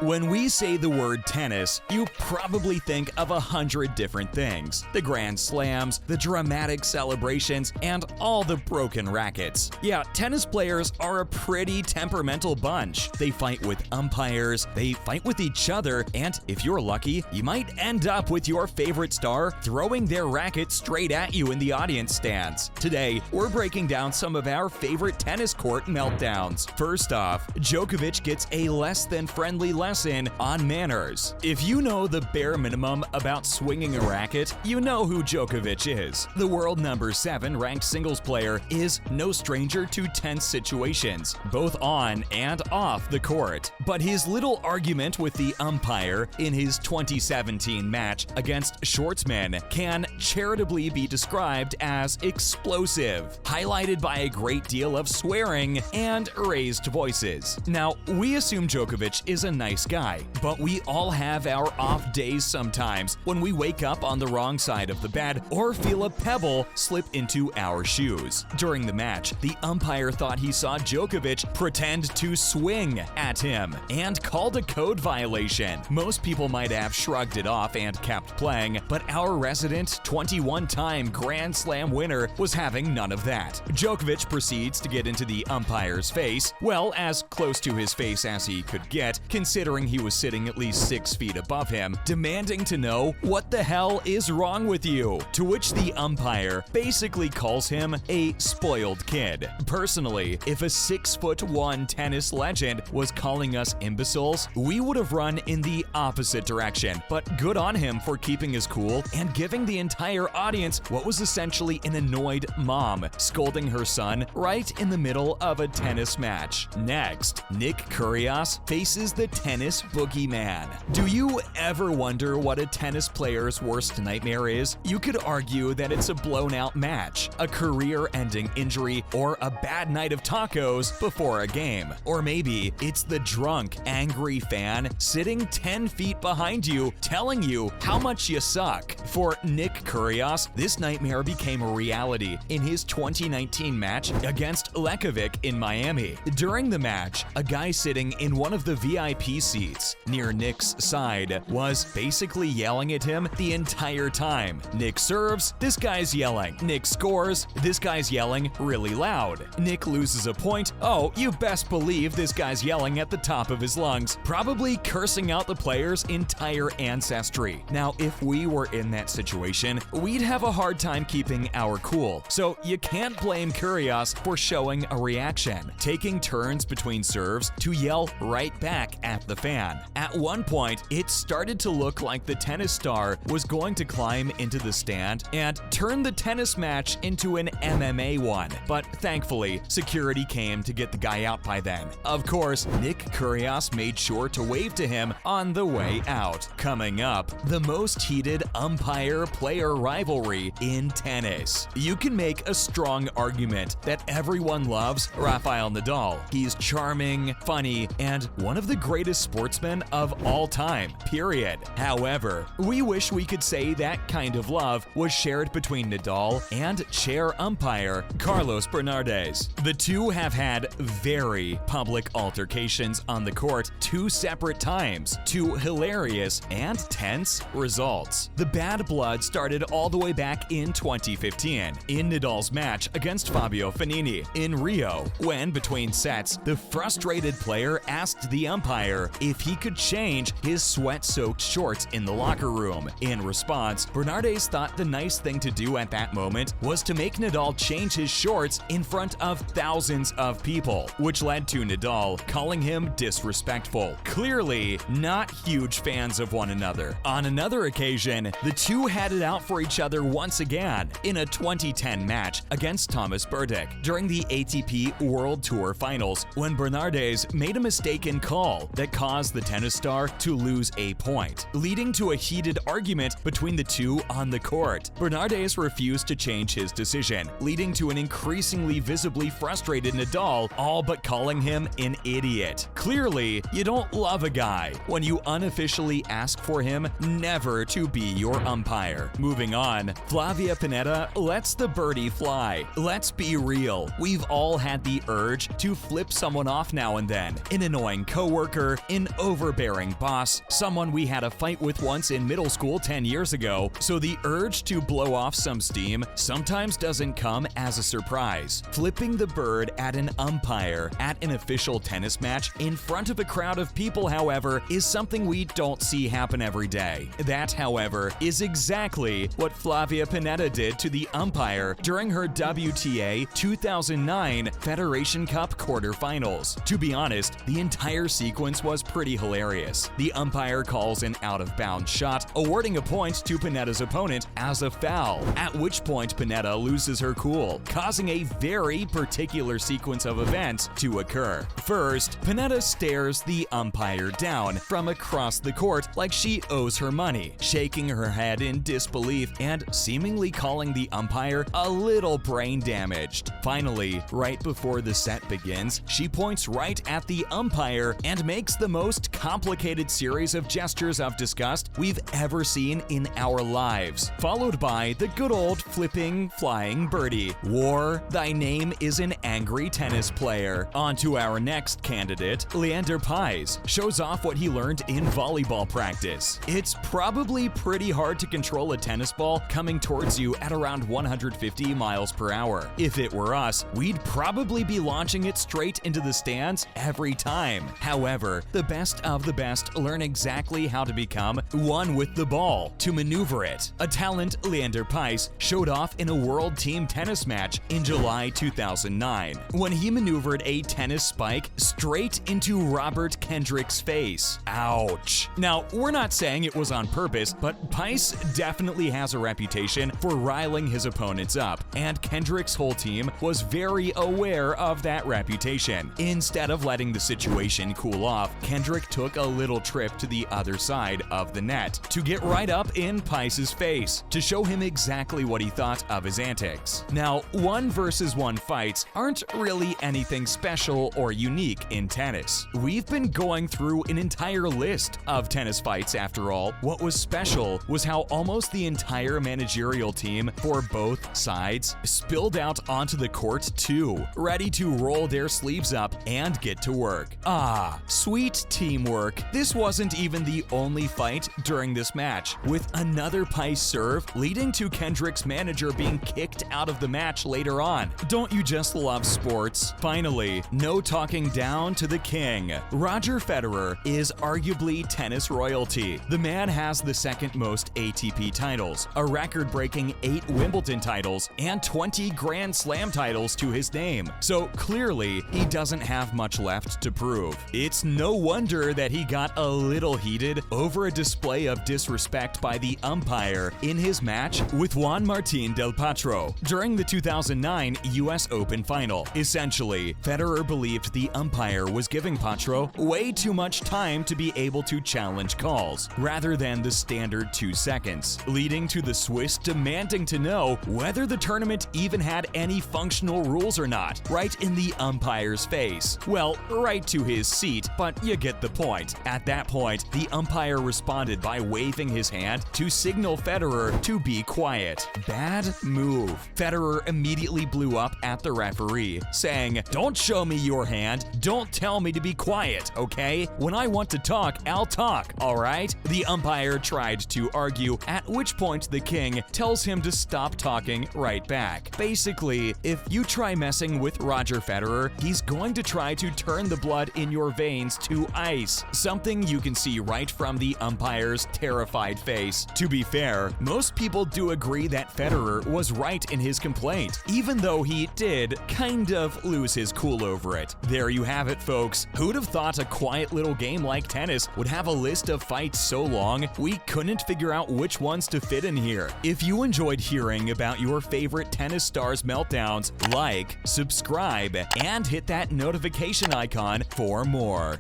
When we say the word tennis, you probably think of 100 different things. The grand slams, the dramatic celebrations, and all the broken rackets. Yeah, tennis players are a pretty temperamental bunch. They fight with umpires, they fight with each other, and if you're lucky, you might end up with your favorite star throwing their racket straight at you in the audience stands. Today, we're breaking down some of our favorite tennis court meltdowns. First off, Djokovic gets a less than friendly lesson on manners. If you know the bare minimum about swinging a racket, you know who Djokovic is. The world number 7 ranked singles player is no stranger to tense situations, both on and off the court. But his little argument with the umpire in his 2017 match against Schwartzman can charitably be described as explosive, highlighted by a great deal of swearing and raised voices. Now, we assume Djokovic is a nice guy, but we all have our off days sometimes when we wake up on the wrong side of the bed or feel a pebble slip into our shoes. During the match, the umpire thought he saw Djokovic pretend to swing at him and called a code violation. Most people might have shrugged it off and kept playing, but our resident 21-time Grand Slam winner was having none of that. Djokovic proceeds to get into the umpire's face, well, as close to his face as he could get, considering he was sitting at least 6 feet above him, demanding to know what the hell is wrong with you, to which the umpire basically calls him a spoiled kid. Personally, if a 6'1" tennis legend was calling us imbeciles, we would have run in the opposite direction, but good on him for keeping his cool and giving the entire audience what was essentially an annoyed mom scolding her son right in the middle of a tennis match. Next, Nick Kyrgios faces the tennis boogeyman. Do you ever wonder what a tennis player's worst nightmare is? You could argue that it's a blown-out match, a career-ending injury, or a bad night of tacos before a game. Or maybe it's the drunk, angry fan sitting 10 feet behind you telling you how much you suck. For Nick Kyrgios, this nightmare became a reality in his 2019 match against Lekovic in Miami. During the match, a guy sitting in one of the VIP seats near Nick's side was basically yelling at him the entire time. Nick serves, this guy's yelling. Nick scores, this guy's yelling really loud. Nick loses a point, oh, you best believe this guy's yelling at the top of his lungs, probably cursing out the player's entire ancestry. Now, if we were in that situation, we'd have a hard time keeping our cool. So you can't blame Kyrgios for showing a reaction, taking turns between serves to yell right back at the fan. At one point, it started to look like the tennis star was going to climb into the stand and turn the tennis match into an MMA one, but thankfully, security came to get the guy out by then. Of course, Nick Kyrgios made sure to wave to him on the way out. Coming up, the most heated umpire-player rivalry in tennis. You can make a strong argument that everyone loves Rafael Nadal. He's charming, funny, and one of the greatest sportsmen of all time, period. However, we wish we could say that kind of love was shared between Nadal and chair umpire Carlos Bernardes. The two have had very public altercations on the court 2 separate times to hilarious and tense results. The bad blood started all the way back in 2015 in Nadal's match against Fabio Fognini in Rio, when between sets, the frustrated player asked the umpire if he could change his sweat-soaked shorts in the locker room. In response, Bernardes thought the nice thing to do at that moment was to make Nadal change his shorts in front of thousands of people, which led to Nadal calling him disrespectful. Clearly, not huge fans of one another. On another occasion, the two had it out for each other once again in a 2010 match against Thomas Berdych during the ATP World Tour Finals, when Bernardes made a mistaken call that caused the tennis star to lose a point, leading to a heated argument between the two on the court. Bernardes refused to change his decision, leading to an increasingly visibly frustrated Nadal all but calling him an idiot. Clearly, you don't love a guy when you unofficially ask for him never to be your umpire. Moving on, Flavia Pennetta lets the birdie fly. Let's be real, we've all had the urge to flip someone off now and then. An annoying coworker, an overbearing boss, someone we had a fight with once in middle school 10 years ago, so the urge to blow off some steam sometimes doesn't come as a surprise. Flipping the bird at an umpire at an official tennis match in front of a crowd of people, however, is something we don't see happen every day. That, however, is exactly what Flavia Pennetta did to the umpire during her WTA 2009 Federation Cup quarterfinals. To be honest, the entire sequence was pretty hilarious. The umpire calls an out-of-bounds shot, awarding a point to Pennetta's opponent as a foul, at which point Pennetta loses her cool, causing a very particular sequence of events to occur. First, Pennetta stares the umpire down from across the court like she owes her money, shaking her head in disbelief and seemingly calling the umpire a little brain damaged. Finally, right before the set begins, she points right at the umpire and makes the most complicated series of gestures of disgust we've ever seen in our lives, followed by the good old flipping flying birdie. War, thy name is an angry tennis player. On to our next candidate. Leander Paes shows off what he learned in volleyball practice. It's probably pretty hard to control a tennis ball coming towards you at around 150 miles per hour. If it were us, we'd probably be launching it straight into the stands every time. However, the best of the best learn exactly how to become one with the ball, to maneuver it. A talent Leander Paes showed off in a world team tennis match in July 2009, when he maneuvered a tennis spike straight into Robert Kendrick's face. Ouch. Now, we're not saying it was on purpose, but Paes definitely has a reputation for riling his opponents up, and Kendrick's whole team was very aware of that reputation. Instead of letting the situation cool off, Kendrick took a little trip to the other side of the net to get right up in Paes' face to show him exactly what he thought of his antics. Now, 1-versus-1 fights aren't really anything special or unique in tennis. We've been going through an entire list of tennis fights after all. What was special was how almost the entire managerial team for both sides spilled out onto the court too, ready to roll their sleeves up and get to work. Ah, sweet teamwork. This wasn't even the only fight during this match, with another Paes serve leading to Kendrick's manager being kicked out of the match later on. Don't you just love sports? Finally, no talking down to the king. Roger Federer is arguably tennis royalty. The man has the second most ATP titles, a record-breaking 8 Wimbledon titles, and 20 Grand Slam titles to his name. So clearly, he doesn't have much left to prove. It's no wonder that he got a little heated over a display of disrespect by the umpire in his match with Juan Martín del Potro during the 2009 US Open final. Essentially, Federer believed the umpire was giving Potro way too much time to be able to challenge calls, rather than the standard 2 seconds, leading to the Swiss demanding to know whether the tournament even had any functional rules or not, right in the umpire's face. Well, right to his seat, but you get the point. At that point, the umpire responded by waving his hand to signal Federer to be quiet. Bad move. Federer immediately blew up at the referee, saying, "Don't show me your hand. Don't tell me to be quiet, okay? When I want to talk, I'll talk, alright?" The umpire tried to argue, at which point the king tells him to stop talking right back. Basically, if you try messing with Roger Federer, he's going to try to turn the blood in your veins to ice, something you can see right from the umpire's terrified face. To be fair, most people do agree that Federer was right in his complaint, even though he did kind of lose his cool over it. There you have it, folks. Who'd have thought a quiet little game like tennis would have a list of fights so long we couldn't figure out which ones to fit in here? If you enjoyed hearing about your favorite tennis stars' meltdowns, like, subscribe, and hit that notification icon for more.